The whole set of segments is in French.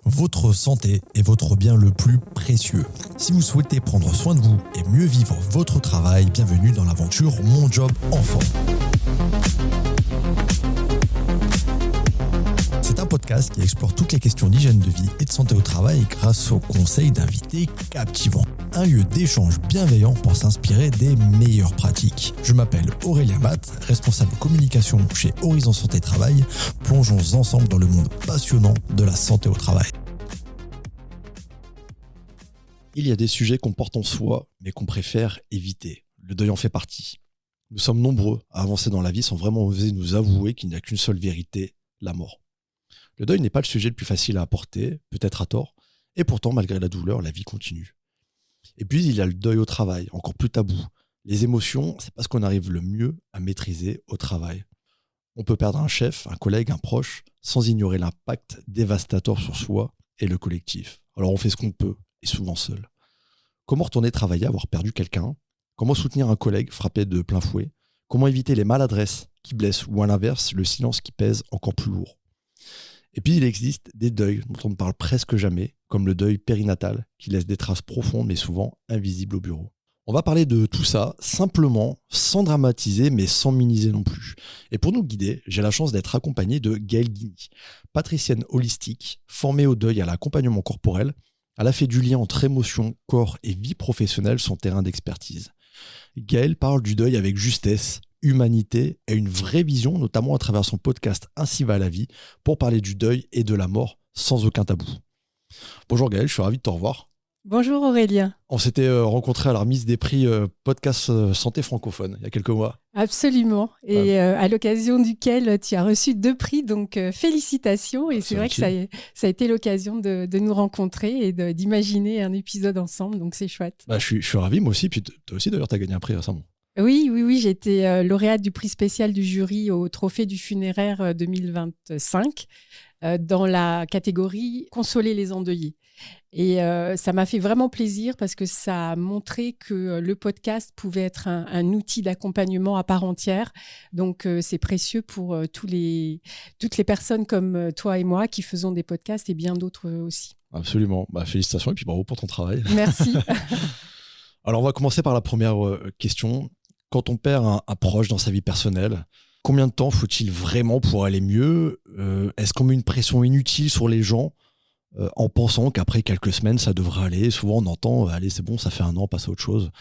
Votre santé est votre bien le plus précieux. Si vous souhaitez prendre soin de vous et mieux vivre votre travail, bienvenue dans l'aventure Mon Job en forme. C'est un podcast qui explore toutes les questions d'hygiène de vie et de santé au travail grâce aux conseils d'invités captivants. Un lieu d'échange bienveillant pour s'inspirer des meilleures pratiques. Je m'appelle Aurélien Matt, responsable communication chez Horizon Santé Travail. Plongeons ensemble dans le monde passionnant de la santé au travail. Il y a des sujets qu'on porte en soi, mais qu'on préfère éviter. Le deuil en fait partie. Nous sommes nombreux à avancer dans la vie sans vraiment oser nous avouer qu'il n'y a qu'une seule vérité, la mort. Le deuil n'est pas le sujet le plus facile à apporter, peut-être à tort, et pourtant, malgré la douleur, la vie continue. Et puis, il y a le deuil au travail, encore plus tabou. Les émotions, c'est pas ce qu'on arrive le mieux à maîtriser au travail. On peut perdre un chef, un collègue, un proche, sans ignorer l'impact dévastateur sur soi et le collectif. Alors on fait ce qu'on peut, et souvent seul. Comment retourner travailler, avoir perdu quelqu'un ? Comment soutenir un collègue frappé de plein fouet ? Comment éviter les maladresses qui blessent ou à l'inverse, le silence qui pèse encore plus lourd ? Et puis il existe des deuils dont on ne parle presque jamais, comme le deuil périnatal, qui laisse des traces profondes mais souvent invisibles au bureau. On va parler de tout ça simplement, sans dramatiser mais sans minimiser non plus. Et pour nous guider, j'ai la chance d'être accompagné de Gaëlle Guigny, patricienne holistique, formée au deuil et à l'accompagnement corporel. Elle a fait du lien entre émotion, corps et vie professionnelle son terrain d'expertise. Gaëlle parle du deuil avec justesse, humanité et une vraie vision, notamment à travers son podcast Ainsi va la vie, pour parler du deuil et de la mort sans aucun tabou. Bonjour Gaëlle, je suis ravi de te revoir. Bonjour Aurélien. On s'était rencontrés à la remise des prix podcast santé francophone il y a quelques mois. Absolument. Et à l'occasion duquel tu as reçu 2 prix, donc félicitations. Et c'est vrai que ça a été l'occasion de nous rencontrer et d'imaginer un épisode ensemble, donc c'est chouette. Je suis ravi, moi aussi. Puis toi aussi d'ailleurs, tu as gagné un prix récemment. Oui, j'ai été lauréate du prix spécial du jury au Trophée du funéraire 2025 dans la catégorie Consoler les endeuillés. Et ça m'a fait vraiment plaisir parce que ça a montré que le podcast pouvait être un outil d'accompagnement à part entière. Donc, c'est précieux pour toutes les personnes comme toi et moi qui faisons des podcasts et bien d'autres aussi. Absolument. Félicitations et puis bravo pour ton travail. Merci. Alors, on va commencer par la première question. Quand on perd un proche dans sa vie personnelle, combien de temps faut-il vraiment pour aller mieux ? Est-ce qu'on met une pression inutile sur les gens en pensant qu'après quelques semaines, ça devrait aller ? Souvent, on entend « Allez, c'est bon, ça fait 1 an, passe à autre chose »,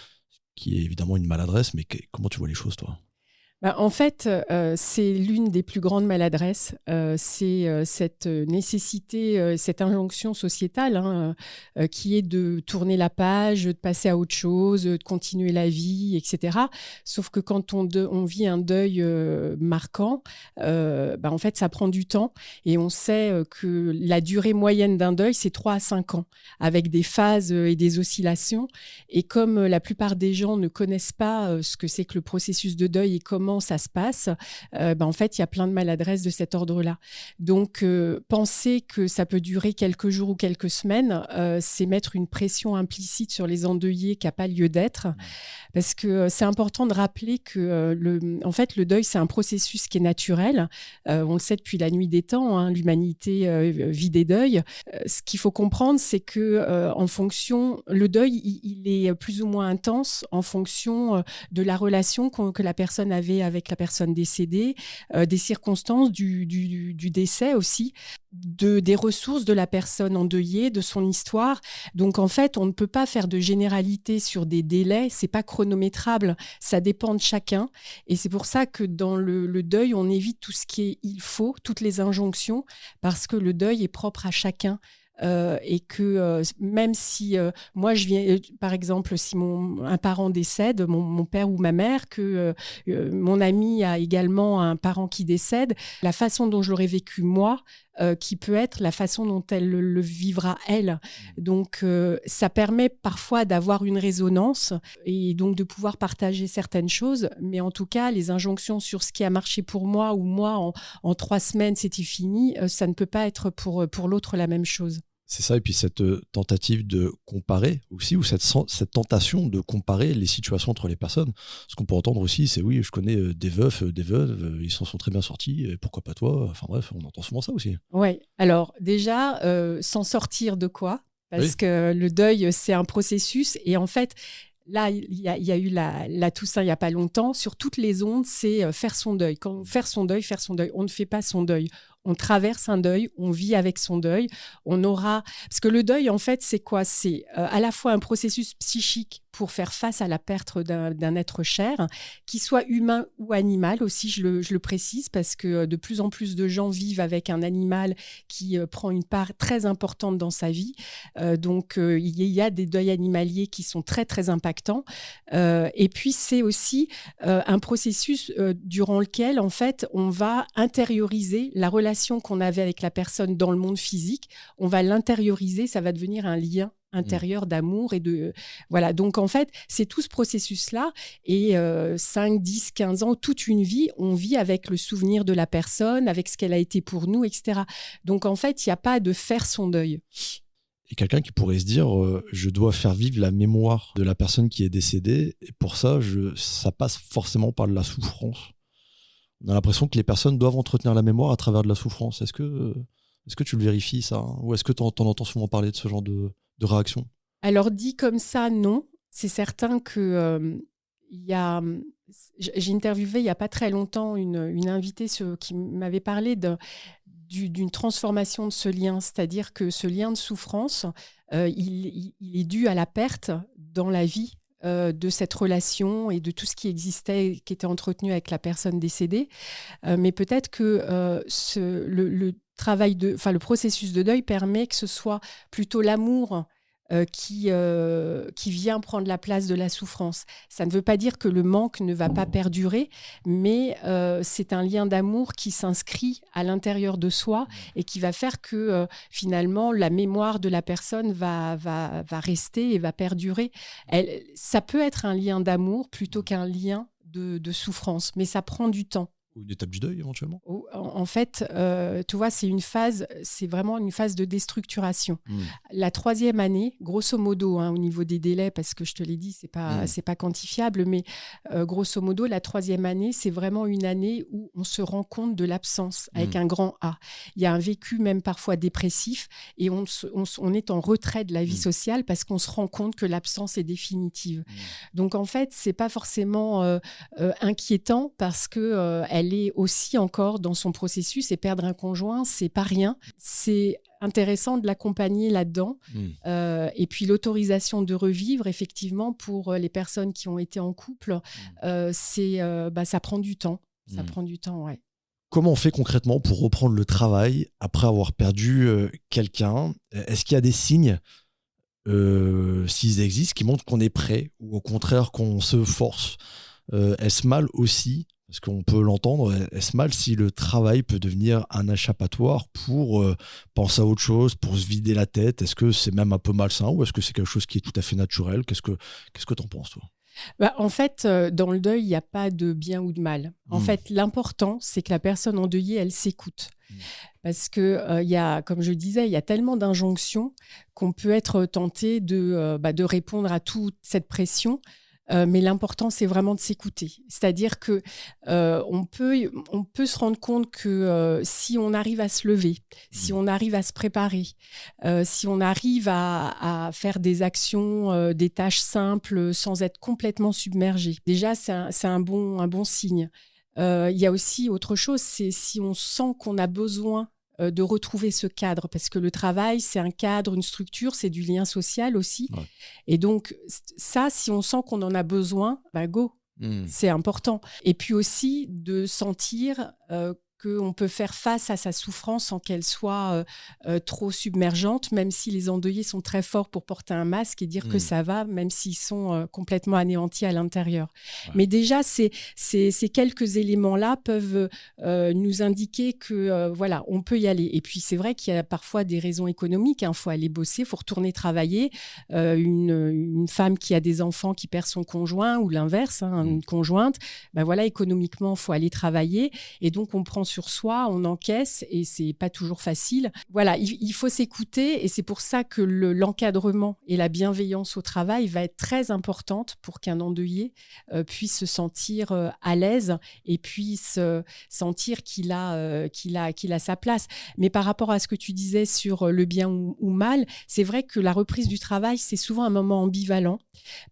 qui est évidemment une maladresse. Mais comment tu vois les choses, toi ? En fait, c'est l'une des plus grandes maladresses. C'est cette nécessité, cette injonction sociétale qui est de tourner la page, de passer à autre chose, de continuer la vie, etc. Sauf que quand on vit un deuil marquant, en fait, ça prend du temps. Et on sait que la durée moyenne d'un deuil, c'est 3 à 5 ans, avec des phases et des oscillations. Et comme la plupart des gens ne connaissent pas ce que c'est que le processus de deuil et comment ça se passe, en fait, il y a plein de maladresses de cet ordre-là. Donc, penser que ça peut durer quelques jours ou quelques semaines, c'est mettre une pression implicite sur les endeuillés qui n'a pas lieu d'être. Parce que c'est important de rappeler que le deuil, c'est un processus qui est naturel. On le sait depuis la nuit des temps, l'humanité vit des deuils. Ce qu'il faut comprendre, c'est que en fonction, le deuil, il est plus ou moins intense en fonction de la relation que la personne avait avec la personne décédée, des circonstances du décès aussi, des ressources de la personne endeuillée, de son histoire. Donc en fait, on ne peut pas faire de généralité sur des délais, c'est pas chronométrable, ça dépend de chacun. Et c'est pour ça que dans le deuil, on évite tout ce qui est il faut, toutes les injonctions, parce que le deuil est propre à chacun. Et que même si moi je viens, par exemple, si un parent décède, mon père ou ma mère, que mon ami a également un parent qui décède, la façon dont je l'aurais vécu moi, qui peut être la façon dont elle le vivra elle. Donc ça permet parfois d'avoir une résonance et donc de pouvoir partager certaines choses, mais en tout cas les injonctions sur ce qui a marché pour moi ou moi en 3 semaines c'était fini, ça ne peut pas être pour l'autre la même chose. C'est ça, et puis cette tentative de comparer aussi, ou cette tentation de comparer les situations entre les personnes. Ce qu'on peut entendre aussi, c'est oui, je connais des veufs, des veuves, ils s'en sont très bien sortis, et pourquoi pas toi? Enfin bref, on entend souvent ça aussi. Oui, alors déjà, s'en sortir de quoi? Parce Oui. que le deuil, c'est un processus. Et en fait, là, il y a eu la Toussaint il n'y a pas longtemps. Sur toutes les ondes, c'est faire son deuil. Faire son deuil, faire son deuil. On ne fait pas son deuil. On traverse un deuil, on vit avec son deuil. On aura... Parce que le deuil, en fait, c'est quoi? C'est à la fois un processus psychique pour faire face à la perte d'un être cher, qu'il soit humain ou animal aussi, je le précise, parce que de plus en plus de gens vivent avec un animal qui prend une part très importante dans sa vie. Donc, il y a des deuils animaliers qui sont très, très impactants. Et puis, c'est aussi un processus durant lequel, en fait, on va intérioriser la relation qu'on avait avec la personne dans le monde physique. On va l'intérioriser, ça va devenir un lien intérieur d'amour et de... Voilà, donc en fait, c'est tout ce processus-là. Et 5, 10, 15 ans, toute une vie, on vit avec le souvenir de la personne, avec ce qu'elle a été pour nous, etc. Donc en fait, il n'y a pas de faire son deuil. Et quelqu'un qui pourrait se dire je dois faire vivre la mémoire de la personne qui est décédée, et pour ça, ça passe forcément par de la souffrance. On a l'impression que les personnes doivent entretenir la mémoire à travers de la souffrance. Est-ce que tu le vérifies, ça, hein? Ou est-ce que tu en entends souvent parler de ce genre de réaction? Alors, dit comme ça, non. C'est certain que j'ai interviewé il n'y a pas très longtemps une invitée qui m'avait parlé d'une transformation de ce lien. C'est-à-dire que ce lien de souffrance, il est dû à la perte dans la vie de cette relation et de tout ce qui existait, qui était entretenu avec la personne décédée. Mais peut-être que le processus de deuil permet que ce soit plutôt l'amour qui vient prendre la place de la souffrance. Ça ne veut pas dire que le manque ne va pas perdurer, mais c'est un lien d'amour qui s'inscrit à l'intérieur de soi et qui va faire que finalement la mémoire de la personne va rester et va perdurer. Ça peut être un lien d'amour plutôt qu'un lien de souffrance, mais ça prend du temps. Ou une étape du deuil, éventuellement? En fait, tu vois, c'est vraiment une phase de déstructuration. La 3e année, grosso modo, hein, au niveau des délais, parce que je te l'ai dit, c'est pas quantifiable, mais grosso modo, la 3e année, c'est vraiment une année où on se rend compte de l'absence, avec un grand A. Il y a un vécu même parfois dépressif, et on est en retrait de la vie sociale parce qu'on se rend compte que l'absence est définitive. Donc, en fait, c'est pas forcément inquiétant parce que elle est aussi encore dans son processus, et perdre un conjoint, c'est pas rien. C'est intéressant de l'accompagner là-dedans. Et puis l'autorisation de revivre, effectivement, pour les personnes qui ont été en couple, ça prend du temps. Ça prend du temps, ouais. Comment on fait concrètement pour reprendre le travail après avoir perdu quelqu'un? Est-ce qu'il y a des signes, s'ils existent, qui montrent qu'on est prêt, ou au contraire qu'on se force? Est-ce mal aussi, parce qu'on peut l'entendre, est-ce mal si le travail peut devenir un échappatoire pour penser à autre chose, pour se vider la tête? Est-ce que c'est même un peu malsain, ou est-ce que c'est quelque chose qui est tout à fait naturel? Qu'est-ce que t'en penses, toi? En fait, dans le deuil, il n'y a pas de bien ou de mal. En fait, l'important, c'est que la personne endeuillée, elle s'écoute. Parce que, comme je disais, il y a tellement d'injonctions qu'on peut être tenté de répondre à toute cette pression. Mais l'important, c'est vraiment de s'écouter. C'est-à-dire que on peut se rendre compte que si on arrive à se lever, si on arrive à se préparer, si on arrive à faire des actions, des tâches simples sans être complètement submergé, déjà, c'est un bon signe. Il y a aussi autre chose, c'est si on sent qu'on a besoin de retrouver ce cadre, parce que le travail, c'est un cadre, une structure, c'est du lien social aussi. Ouais. Et donc, ça, si on sent qu'on en a besoin, go, c'est important. Et puis aussi, de sentir qu'on peut faire face à sa souffrance sans qu'elle soit trop submergente, même si les endeuillés sont très forts pour porter un masque et dire que ça va, même s'ils sont complètement anéantis à l'intérieur. Ouais. Mais déjà, ces quelques éléments-là peuvent nous indiquer que voilà, on peut y aller. Et puis, c'est vrai qu'il y a parfois des raisons économiques. Il faut aller bosser, il faut retourner travailler. Une femme qui a des enfants qui perd son conjoint, ou l'inverse, une conjointe, voilà, économiquement, il faut aller travailler. Et donc, on prend sur soi, on encaisse et c'est pas toujours facile. Voilà, il faut s'écouter et c'est pour ça que l'encadrement et la bienveillance au travail va être très importante pour qu'un endeuillé puisse se sentir à l'aise et puisse sentir qu'il a sa place. Mais par rapport à ce que tu disais sur le bien ou mal, c'est vrai que la reprise du travail, c'est souvent un moment ambivalent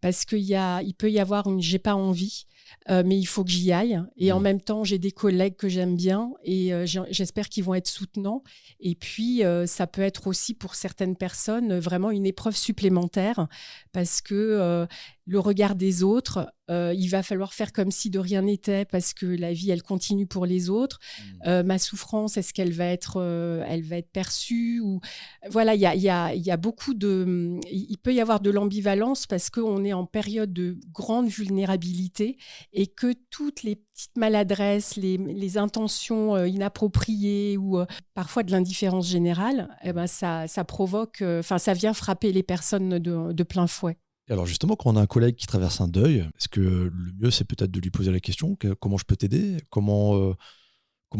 parce il peut y avoir une « j'ai pas envie ». Mais il faut que j'y aille. Et en même temps, j'ai des collègues que j'aime bien et j'espère qu'ils vont être soutenants. Et puis, ça peut être aussi pour certaines personnes vraiment une épreuve supplémentaire parce que le regard des autres, il va falloir faire comme si de rien n'était parce que la vie, elle continue pour les autres. Ma souffrance, est-ce qu'elle va être perçue ou... Voilà, il y a beaucoup de... Il peut y avoir de l'ambivalence parce qu'on est en période de grande vulnérabilité et que toutes les petites maladresses, les intentions inappropriées ou parfois de l'indifférence générale, ça provoque... ça vient frapper les personnes de plein fouet. Et alors justement, quand on a un collègue qui traverse un deuil, est-ce que le mieux, c'est peut-être de lui poser la question, comment je peux t'aider ? Comment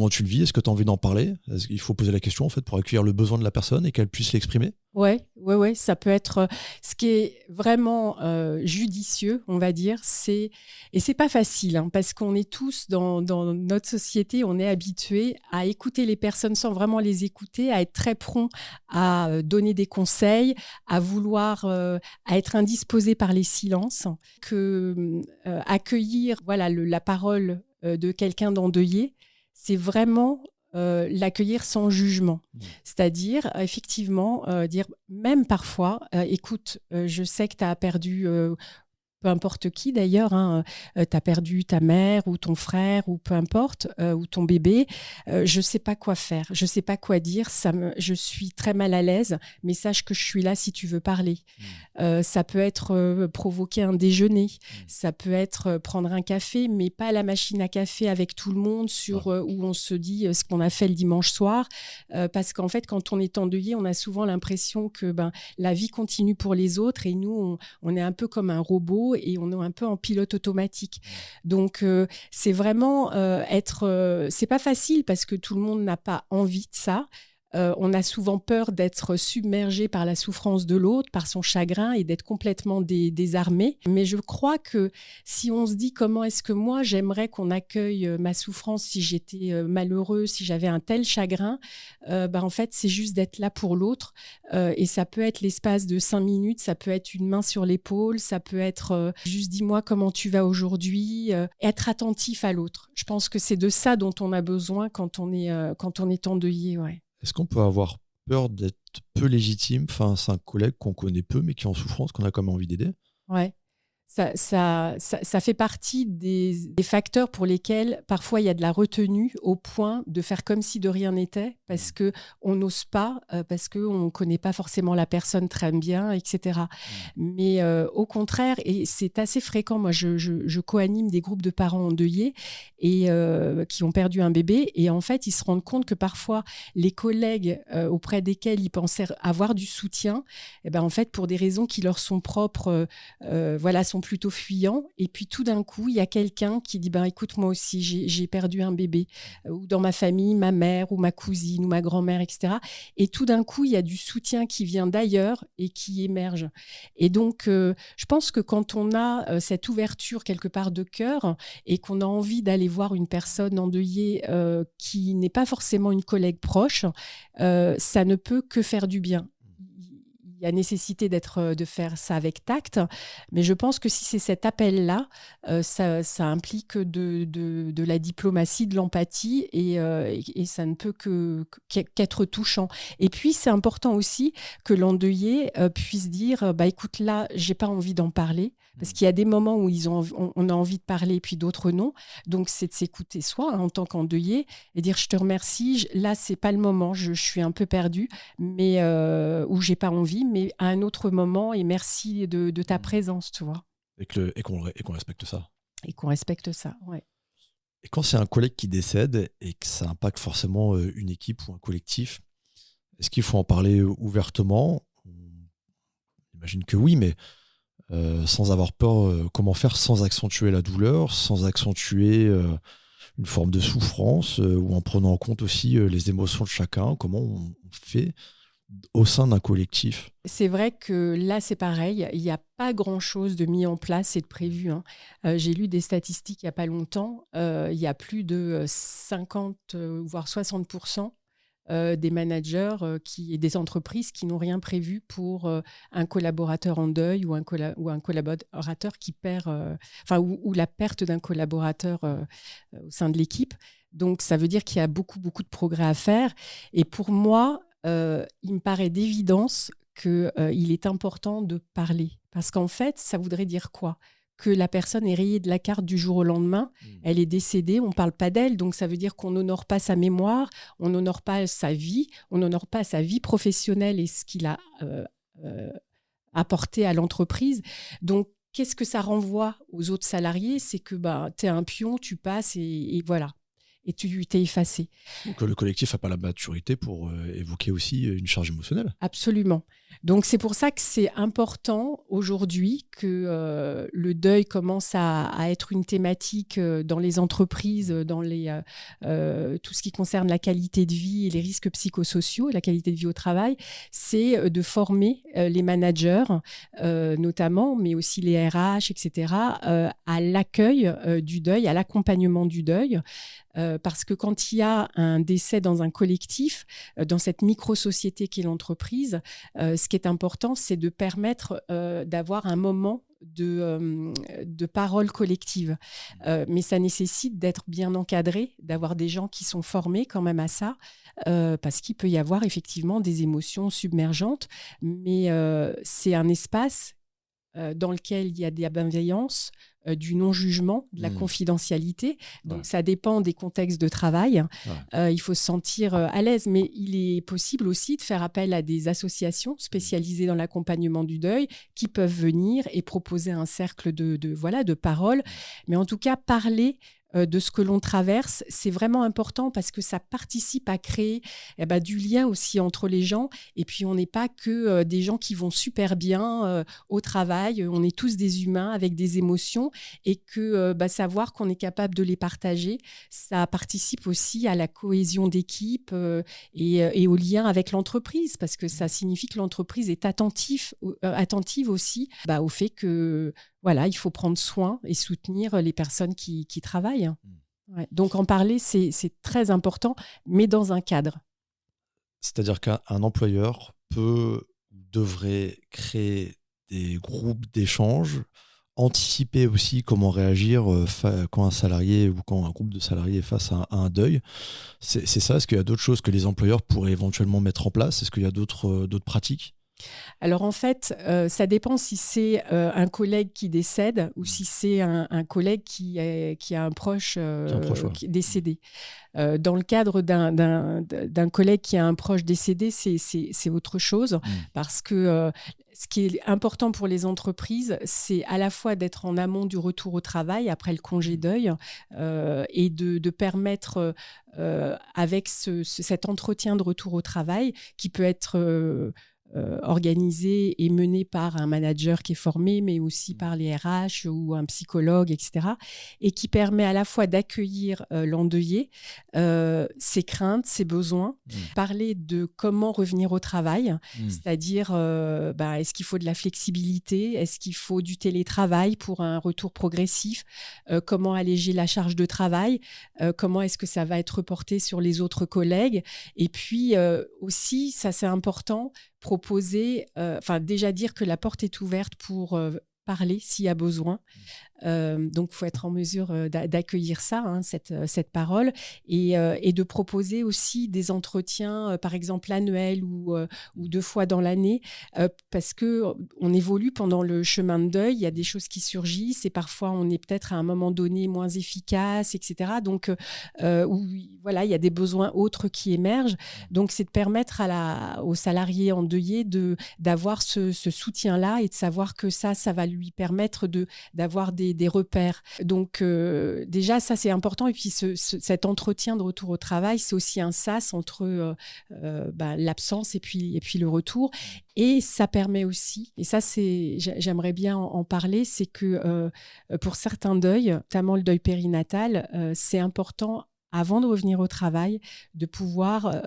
tu le vis ? Est-ce que tu as envie d'en parler ? Est-ce qu'il faut poser la question en fait, pour accueillir le besoin de la personne et qu'elle puisse l'exprimer ? Ouais, ça peut être ce qui est vraiment judicieux, on va dire, et c'est pas facile hein, parce qu'on est tous dans notre société, on est habitué à écouter les personnes sans vraiment les écouter, à être très prompt à donner des conseils, à vouloir à être indisposé par les silences, que accueillir la parole de quelqu'un d'endeuillé, c'est vraiment l'accueillir sans jugement. C'est-à-dire, effectivement, dire même parfois, écoute, je sais que tu as perdu... peu importe qui d'ailleurs, hein, tu as perdu ta mère ou ton frère ou peu importe, ou ton bébé, je ne sais pas quoi faire, je ne sais pas quoi dire, je suis très mal à l'aise, mais sache que je suis là si tu veux parler. Ça peut être provoquer un déjeuner, ça peut être prendre un café, mais pas à la machine à café avec tout le monde où on se dit ce qu'on a fait le dimanche soir, parce qu'en fait, quand on est endeuillé, on a souvent l'impression que la vie continue pour les autres et nous, on est un peu comme un robot et on est un peu en pilote automatique. Donc, c'est vraiment c'est pas facile parce que tout le monde n'a pas envie de ça. On a souvent peur d'être submergé par la souffrance de l'autre, par son chagrin et d'être complètement désarmé. Mais je crois que si on se dit comment est-ce que moi j'aimerais qu'on accueille ma souffrance si j'étais malheureux, si j'avais un tel chagrin, en fait c'est juste d'être là pour l'autre et ça peut être l'espace de 5 minutes, ça peut être une main sur l'épaule, ça peut être juste dis-moi comment tu vas aujourd'hui, être attentif à l'autre. Je pense que c'est de ça dont on a besoin quand on est endeuillé, ouais. Est-ce qu'on peut avoir peur d'être peu légitime face à un collègue qu'on connaît peu mais qui est en souffrance, qu'on a quand même envie d'aider ? Ouais. Ça fait partie des facteurs pour lesquels parfois il y a de la retenue au point de faire comme si de rien n'était parce qu'on n'ose pas, parce qu'on ne connaît pas forcément la personne très bien, etc. Mais au contraire, et c'est assez fréquent, moi je co-anime des groupes de parents endeuillés et qui ont perdu un bébé et en fait ils se rendent compte que parfois les collègues auprès desquels ils pensaient avoir du soutien, en fait pour des raisons qui leur sont propres, sont plutôt fuyants et puis tout d'un coup il y a quelqu'un qui dit écoute moi aussi j'ai perdu un bébé ou dans ma famille ma mère ou ma cousine ou ma grand-mère etc. Et tout d'un coup il y a du soutien qui vient d'ailleurs et qui émerge et donc je pense que quand on a cette ouverture quelque part de cœur et qu'on a envie d'aller voir une personne endeuillée qui n'est pas forcément une collègue proche, ça ne peut que faire du bien. Il y a nécessité de faire ça avec tact, mais je pense que si c'est cet appel-là, ça implique de la diplomatie, de l'empathie, et ça ne peut qu'être touchant. Et puis, c'est important aussi que l'endeuillé puisse dire écoute, là, j'ai pas envie d'en parler, parce qu'il y a des moments où on a envie de parler, puis d'autres non. Donc, c'est de s'écouter soi, en tant qu'endeuillé, et dire je te remercie, là, c'est pas le moment, je suis un peu perdue, mais ou j'ai pas envie, mais à un autre moment, et merci de ta présence, tu vois. Et qu'on respecte ça. Et qu'on respecte ça, ouais. Et quand c'est un collègue qui décède et que ça impacte forcément une équipe ou un collectif, est-ce qu'il faut en parler ouvertement ? J'imagine que oui, mais sans avoir peur, comment faire sans accentuer la douleur, sans accentuer une forme de souffrance, ou en prenant en compte aussi les émotions de chacun, comment on fait au sein d'un collectif? C'est vrai que là, c'est pareil. Il n'y a pas grand-chose de mis en place et de prévu, hein. J'ai lu des statistiques il n'y a pas longtemps. Il y a plus de 50, voire 60% des managers et des entreprises qui n'ont rien prévu pour un collaborateur en deuil ou un collaborateur qui perd, ou la perte d'un collaborateur au sein de l'équipe. Donc, ça veut dire qu'il y a beaucoup, beaucoup de progrès à faire. Et pour moi, il me paraît d'évidence qu'il est important de parler. Parce qu'en fait, ça voudrait dire quoi ? Que la personne est rayée de la carte du jour au lendemain, elle est décédée, on ne parle pas d'elle, donc ça veut dire qu'on n'honore pas sa mémoire, on n'honore pas sa vie, on n'honore pas sa vie professionnelle et ce qu'il a apporté à l'entreprise. Donc, qu'est-ce que ça renvoie aux autres salariés ? C'est que tu es un pion, tu passes et voilà. Et tu t'es effacé. Donc le collectif n'a pas la maturité pour évoquer aussi une charge émotionnelle. Absolument. Donc c'est pour ça que c'est important aujourd'hui que le deuil commence à être une thématique dans les entreprises, dans tout ce qui concerne la qualité de vie et les risques psychosociaux et la qualité de vie au travail. C'est de former les managers notamment, mais aussi les RH, etc., à l'accueil du deuil, à l'accompagnement du deuil. Parce que quand il y a un décès dans un collectif, dans cette micro-société qu'est l'entreprise, ce qui est important, c'est de permettre d'avoir un moment de parole collective. Mais ça nécessite d'être bien encadré, d'avoir des gens qui sont formés quand même à ça, parce qu'il peut y avoir effectivement des émotions submergentes, mais c'est un espace dans lequel il y a de la bienveillance, du non-jugement, de la confidentialité. Donc, ça dépend des contextes de travail. Il faut se sentir à l'aise, mais il est possible aussi de faire appel à des associations spécialisées dans l'accompagnement du deuil qui peuvent venir et proposer un cercle de parole. Mais en tout cas, parler de ce que l'on traverse, c'est vraiment important parce que ça participe à créer du lien aussi entre les gens. Et puis, on n'est pas que des gens qui vont super bien au travail. On est tous des humains avec des émotions et que savoir qu'on est capable de les partager, ça participe aussi à la cohésion d'équipe et au lien avec l'entreprise parce que ça signifie que l'entreprise est attentive aussi au fait que voilà, il faut prendre soin et soutenir les personnes qui travaillent. Ouais. Donc, en parler, c'est très important, mais dans un cadre. C'est-à-dire qu'un employeur devrait créer des groupes d'échange, anticiper aussi comment réagir quand un salarié ou quand un groupe de salariés est face à un deuil. C'est ça. Est-ce qu'il y a d'autres choses que les employeurs pourraient éventuellement mettre en place ? Est-ce qu'il y a d'autres pratiques ? Alors en fait, ça dépend si c'est un collègue qui décède ou si c'est un collègue qui a un proche qui est décédé. Dans le cadre d'un collègue qui a un proche décédé, c'est autre chose parce que ce qui est important pour les entreprises, c'est à la fois d'être en amont du retour au travail après le congé deuil et de permettre avec cet entretien de retour au travail qui peut être organisé et mené par un manager qui est formé, mais aussi par les RH ou un psychologue, etc. Et qui permet à la fois d'accueillir l'endeuillé, ses craintes, ses besoins, parler de comment revenir au travail, c'est-à-dire est-ce qu'il faut de la flexibilité, est-ce qu'il faut du télétravail pour un retour progressif, comment alléger la charge de travail, comment est-ce que ça va être reporté sur les autres collègues, et puis aussi, ça c'est important, proposer, déjà dire que la porte est ouverte pour parler s'il y a besoin. Donc, il faut être en mesure d'accueillir ça, cette parole, et de proposer aussi des entretiens, par exemple annuels ou 2 fois dans l'année, parce qu'on évolue pendant le chemin de deuil, il y a des choses qui surgissent et parfois on est peut-être à un moment donné moins efficace, etc. Donc, il y a des besoins autres qui émergent. Donc, c'est de permettre aux salariés endeuillés d'avoir ce soutien-là et de savoir que ça va lui permettre d'avoir des des repères. Donc déjà, ça c'est important. Et puis cet entretien de retour au travail, c'est aussi un sas entre l'absence et puis le retour. Et ça permet aussi, et ça j'aimerais bien en parler, c'est que pour certains deuils, notamment le deuil périnatal, c'est important avant de revenir au travail de pouvoir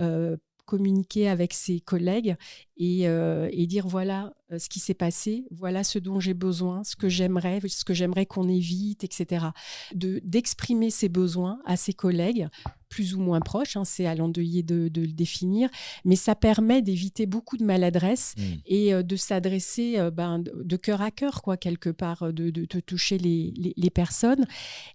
communiquer avec ses collègues et dire voilà ce qui s'est passé, voilà ce dont j'ai besoin, ce que j'aimerais qu'on évite, etc. D'exprimer ses besoins à ses collègues, plus ou moins proches, c'est à l'endeuillé de le définir, mais ça permet d'éviter beaucoup de maladresse et de s'adresser de cœur à cœur, quoi, quelque part, de toucher les personnes.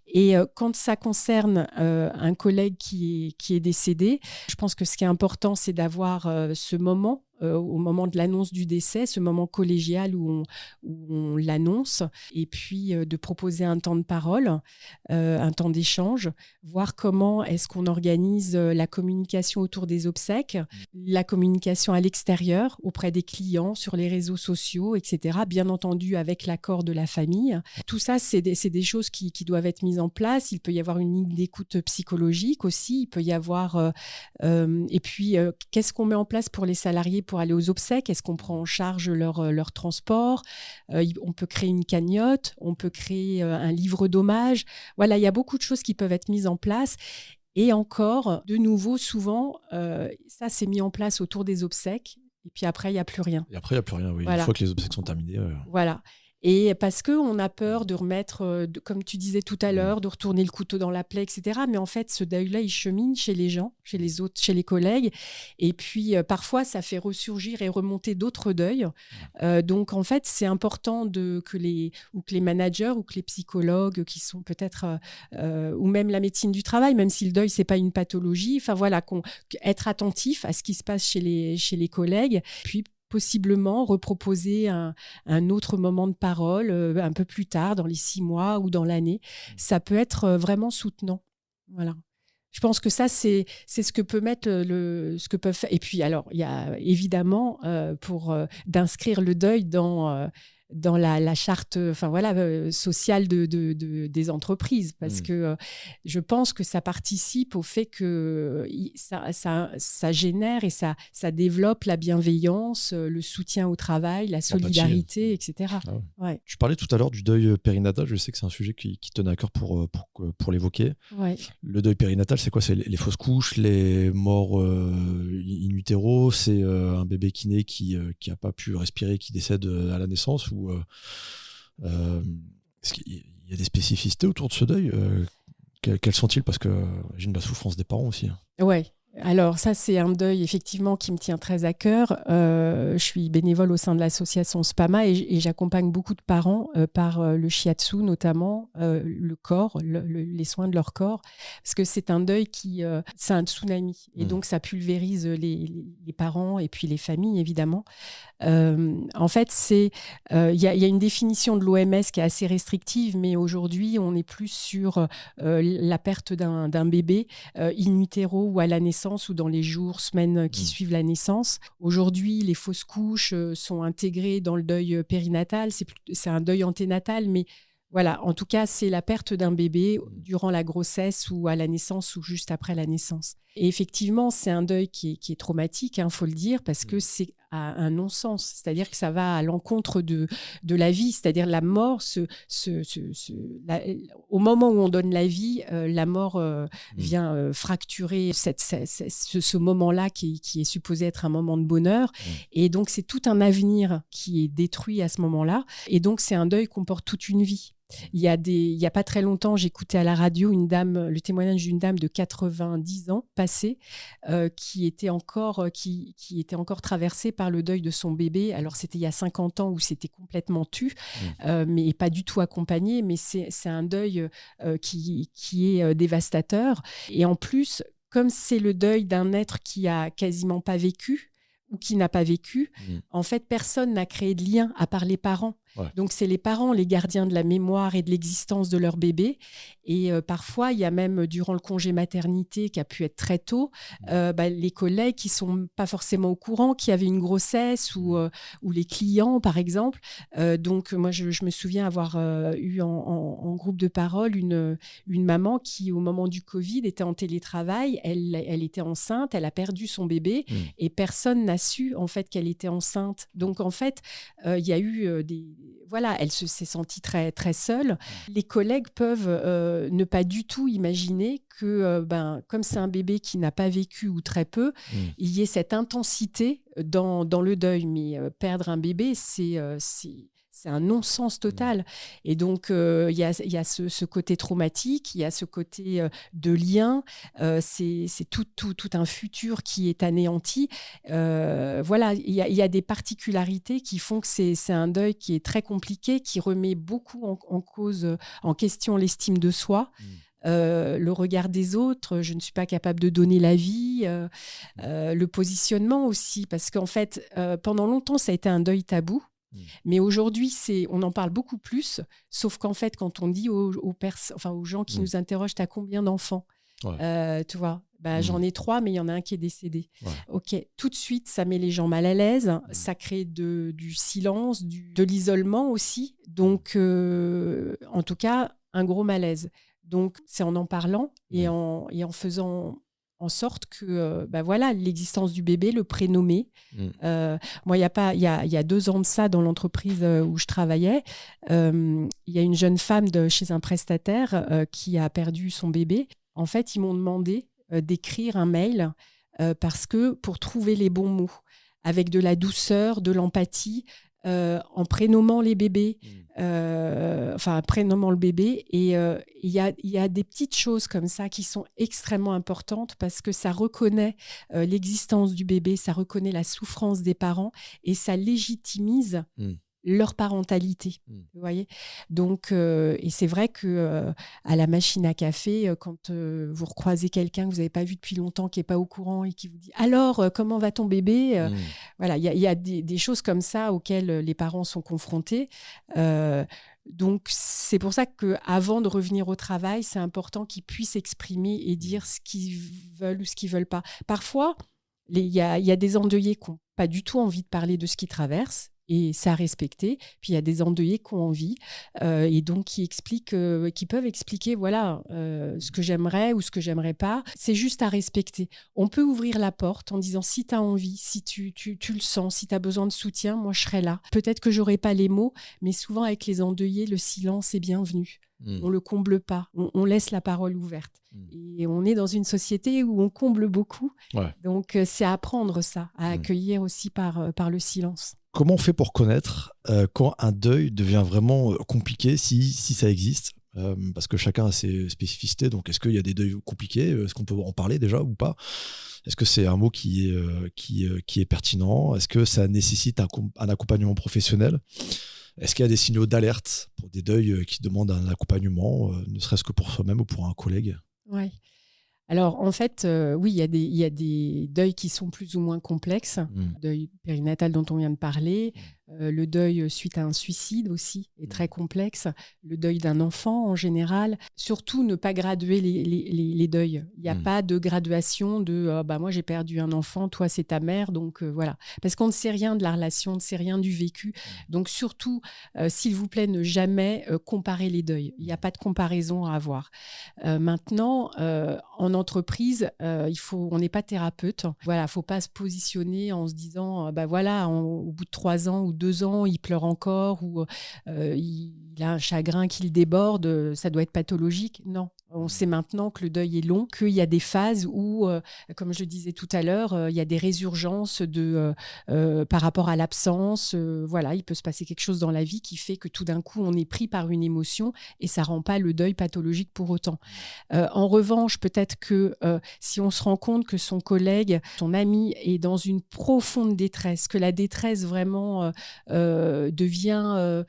Et quand ça concerne un collègue qui est décédé, je pense que ce qui est important, c'est d'avoir ce moment, au moment de l'annonce du décès, ce moment collégial où on l'annonce, et puis de proposer un temps de parole, un temps d'échange, voir comment est-ce qu'on organise la communication autour des obsèques, la communication à l'extérieur, auprès des clients, sur les réseaux sociaux, etc., bien entendu avec l'accord de la famille. Tout ça, c'est des choses qui doivent être mises en place. Il peut y avoir une ligne d'écoute psychologique aussi, il peut y avoir... et puis, qu'est-ce qu'on met en place pour les salariés pour aller aux obsèques? Est-ce qu'on prend en charge leur transport? On peut créer une cagnotte, on peut créer un livre d'hommage. Voilà, il y a beaucoup de choses qui peuvent être mises en place. Et encore, de nouveau, souvent, ça c'est mis en place autour des obsèques. Et puis après, il n'y a plus rien. Et après, il n'y a plus rien, oui. Voilà. Une fois que les obsèques sont terminées. Voilà. Et parce qu'on a peur de remettre, comme tu disais tout à l'heure, de retourner le couteau dans la plaie, etc. Mais en fait, ce deuil-là, il chemine chez les gens, chez les autres, chez les collègues. Et puis, parfois, ça fait ressurgir et remonter d'autres deuils. Donc, en fait, c'est important que les managers ou que les psychologues qui sont peut-être, ou même la médecine du travail, même si le deuil, c'est pas une pathologie, enfin voilà, être attentif à ce qui se passe chez les collègues. Puis, possiblement reproposer un autre moment de parole un peu plus tard, dans les 6 mois ou dans l'année. Ça peut être vraiment soutenant. Voilà. Je pense que ça, c'est ce que peut mettre ce que peuvent faire. Et puis, alors, il y a évidemment d'inscrire le deuil dans la charte sociale des entreprises, parce que je pense que ça participe au fait que ça génère et ça développe la bienveillance, le soutien au travail, la solidarité, etc. Ah ouais. Ouais. Tu parlais tout à l'heure du deuil périnatal. Je sais que c'est un sujet qui tenait à cœur pour l'évoquer. Ouais. Le deuil périnatal, c'est quoi? C'est les fausses couches, les morts in utero, c'est un bébé qui naît qui n'a pas pu respirer, qui décède à la naissance, ou est-ce qu'il y a des spécificités autour de ce deuil? Quels sont-ils? Parce que j'ai la souffrance des parents aussi. Ouais. Alors ça, c'est un deuil effectivement qui me tient très à cœur. Je suis bénévole au sein de l'association SPAMA et j'accompagne beaucoup de parents par le shiatsu notamment, le corps, les soins de leur corps, parce que c'est un deuil c'est un tsunami et donc ça pulvérise les parents et puis les familles évidemment. En fait, il y a une définition de l'OMS qui est assez restrictive, mais aujourd'hui, on est plus sur la perte d'un bébé in utero ou à la naissance ou dans les jours, semaines qui suivent la naissance. Aujourd'hui, les fausses couches sont intégrées dans le deuil périnatal. C'est un deuil anténatal, mais voilà, en tout cas, c'est la perte d'un bébé durant la grossesse ou à la naissance ou juste après la naissance. Et effectivement, c'est un deuil qui est traumatique, faut le dire, parce que c'est un non-sens. C'est-à-dire que ça va à l'encontre de la vie. C'est-à-dire la mort, au moment où on donne la vie, la mort vient fracturer ce moment-là qui est supposé être un moment de bonheur. Et donc, c'est tout un avenir qui est détruit à ce moment-là. Et donc, c'est un deuil qu'on porte toute une vie. Il y a pas très longtemps, j'écoutais à la radio le témoignage d'une dame de 90 ans passée qui était encore traversée par le deuil de son bébé. Alors c'était il y a 50 ans où c'était complètement mais pas du tout accompagné, mais c'est un deuil qui est dévastateur. Et en plus, comme c'est le deuil d'un être qui a quasiment pas vécu ou qui n'a pas vécu, en fait, personne n'a créé de lien à part les parents. Ouais. Donc, c'est les parents, les gardiens de la mémoire et de l'existence de leur bébé. Et parfois, il y a même, durant le congé maternité, qui a pu être très tôt, les collègues qui ne sont pas forcément au courant, qui avaient une grossesse ou les clients, par exemple. Donc, moi, je me souviens avoir eu en groupe de parole une maman qui, au moment du Covid, était en télétravail. Elle était enceinte, elle a perdu son bébé et personne n'a su, en fait, qu'elle était enceinte. Donc, en fait, il y a eu Voilà, elle s'est sentie très, très seule. Les collègues peuvent ne pas du tout imaginer que, comme c'est un bébé qui n'a pas vécu ou très peu, il y ait cette intensité dans le deuil. Mais perdre un bébé, c'est un non-sens total. Et donc, il y a ce côté traumatique, il y a ce côté de lien, c'est tout un futur qui est anéanti. Voilà, il y a des particularités qui font que c'est un deuil qui est très compliqué, qui remet beaucoup en question l'estime de soi. Le regard des autres, je ne suis pas capable de donner l'avis, le positionnement aussi, parce qu'en fait, pendant longtemps, ça a été un deuil tabou. Mais aujourd'hui, on en parle beaucoup plus, sauf qu'en fait, quand on dit aux gens qui nous interrogent, t'as combien d'enfants ? Tu vois, j'en ai 3, mais il y en a un qui est décédé. Ouais. Ok, tout de suite, ça met les gens mal à l'aise, ça crée du silence, de l'isolement aussi. Donc, en tout cas, un gros malaise. Donc, c'est en parlant et en faisant en sorte que l'existence du bébé, le prénommer. Moi, il y a 2 ans de ça, dans l'entreprise où je travaillais, il y a une jeune femme chez un prestataire qui a perdu son bébé. En fait, ils m'ont demandé d'écrire un mail parce que pour trouver les bons mots, avec de la douceur, de l'empathie, en prénommant les bébés, prénommant le bébé. Et il y a des petites choses comme ça qui sont extrêmement importantes parce que ça reconnaît l'existence du bébé, ça reconnaît la souffrance des parents et ça légitimise leur parentalité. Vous voyez ? Donc, et c'est vrai que à la machine à café, quand vous recroisez quelqu'un que vous n'avez pas vu depuis longtemps, qui n'est pas au courant et qui vous dit « Alors, comment va ton bébé ?» Voilà, il y a des choses comme ça auxquelles les parents sont confrontés. Donc, c'est pour ça qu'avant de revenir au travail, c'est important qu'ils puissent exprimer et dire ce qu'ils veulent ou ce qu'ils ne veulent pas. Parfois, il y a des endeuillés qui n'ont pas du tout envie de parler de ce qu'ils traversent. Et c'est à respecter. Puis il y a des endeuillés qui ont envie et donc qui peuvent expliquer ce que j'aimerais ou ce que j'aimerais pas. C'est juste à respecter. On peut ouvrir la porte en disant si tu as envie, si tu le sens, si tu as besoin de soutien, moi je serai là. Peut-être que j'aurai pas les mots, mais souvent avec les endeuillés, le silence est bienvenu. On le comble pas, on laisse la parole ouverte. Et on est dans une société où on comble beaucoup. Ouais. Donc c'est à apprendre ça, à accueillir aussi par le silence. Comment on fait pour connaître quand un deuil devient vraiment compliqué, si ça existe parce que chacun a ses spécificités. Donc, est-ce qu'il y a des deuils compliqués ? Est-ce qu'on peut en parler déjà ou pas ? Est-ce que c'est un mot qui est pertinent ? Est-ce que ça nécessite un accompagnement professionnel ? Est-ce qu'il y a des signaux d'alerte pour des deuils qui demandent un accompagnement, ne serait-ce que pour soi-même ou pour un collègue ? Oui. Alors, en fait, oui, il y a des deuils qui sont plus ou moins complexes. Le deuil périnatal dont on vient de parler, le deuil suite à un suicide aussi est très complexe. Le deuil d'un enfant en général. Surtout, ne pas graduer les deuils. Il n'y a pas de graduation de moi, j'ai perdu un enfant, toi, c'est ta mère. Donc, voilà. Parce qu'on ne sait rien de la relation, on ne sait rien du vécu. Donc, surtout, s'il vous plaît, ne jamais comparer les deuils. Il n'y a pas de comparaison à avoir. Maintenant, en entreprise, on n'est pas thérapeute. Voilà, faut pas se positionner en se disant, au bout de 3 ans ou 2 ans, il pleure encore ou il a un chagrin qui le déborde, ça doit être pathologique. Non. On sait maintenant que le deuil est long, qu'il y a des phases où, comme je le disais tout à l'heure, il y a des résurgences par rapport à l'absence. Il peut se passer quelque chose dans la vie qui fait que tout d'un coup, on est pris par une émotion et ça ne rend pas le deuil pathologique pour autant. En revanche, peut-être que si on se rend compte que son collègue, son ami est dans une profonde détresse, que la détresse vraiment devient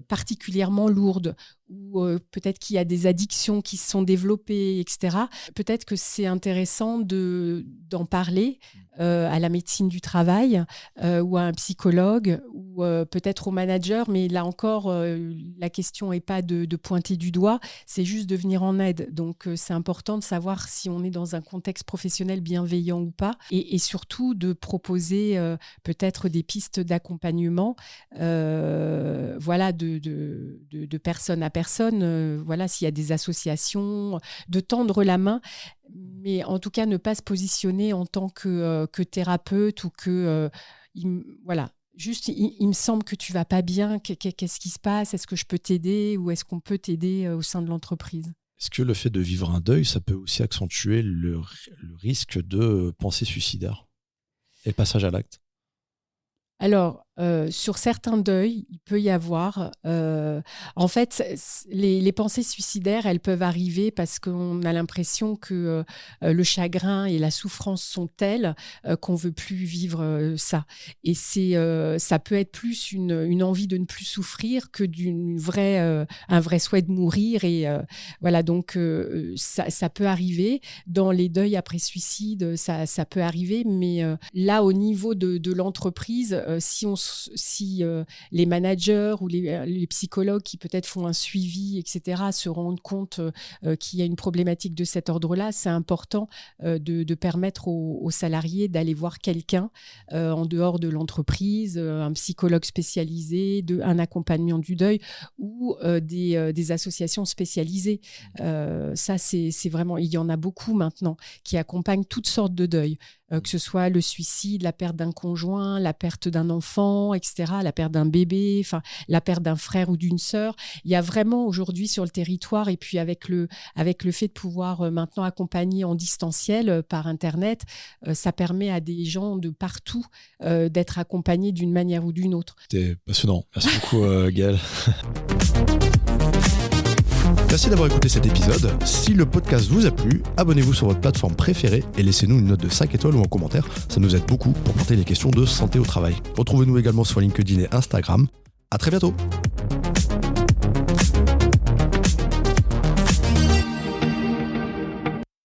particulièrement lourde, ou peut-être qu'il y a des addictions qui se sont développées, etc. Peut-être que c'est intéressant d'en parler à la médecine du travail ou à un psychologue ou ou peut-être au manager, mais là encore, la question n'est pas de pointer du doigt, c'est juste de venir en aide. Donc, c'est important de savoir si on est dans un contexte professionnel bienveillant ou pas, et surtout de proposer peut-être des pistes d'accompagnement, voilà, de personne à personne, voilà, s'il y a des associations, de tendre la main, mais en tout cas ne pas se positionner en tant que thérapeute ou que voilà. Juste, il me semble que tu vas pas bien. Qu'est-ce qui se passe? Est-ce que je peux t'aider ou est-ce qu'on peut t'aider au sein de l'entreprise? Est-ce que le fait de vivre un deuil, ça peut aussi accentuer le risque de pensée suicidaire et le passage à l'acte? Alors, sur certains deuils, il peut y avoir... en fait, les pensées suicidaires, elles peuvent arriver parce qu'on a l'impression que le chagrin et la souffrance sont tels qu'on ne veut plus vivre ça. Et ça peut être plus une envie de ne plus souffrir que un vrai souhait de mourir. Et voilà, donc ça peut arriver. Dans les deuils après suicide, ça peut arriver. Mais là, au niveau de l'entreprise, si les managers ou les psychologues qui peut-être font un suivi, etc., se rendent compte qu'il y a une problématique de cet ordre-là, c'est important de permettre aux salariés d'aller voir quelqu'un en dehors de l'entreprise, un psychologue spécialisé, un accompagnement du deuil ou des associations spécialisées. Ça, c'est vraiment... Il y en a beaucoup maintenant qui accompagnent toutes sortes de deuils. Que ce soit le suicide, la perte d'un conjoint, la perte d'un enfant, etc., la perte d'un bébé, la perte d'un frère ou d'une sœur. Il y a vraiment aujourd'hui sur le territoire, et puis avec le fait de pouvoir maintenant accompagner en distanciel par Internet, ça permet à des gens de partout d'être accompagnés d'une manière ou d'une autre. C'était passionnant. Merci beaucoup, Gaëlle. Merci d'avoir écouté cet épisode. Si le podcast vous a plu, abonnez-vous sur votre plateforme préférée et laissez-nous une note de 5 étoiles ou un commentaire. Ça nous aide beaucoup pour porter les questions de santé au travail. Retrouvez-nous également sur LinkedIn et Instagram. À très bientôt.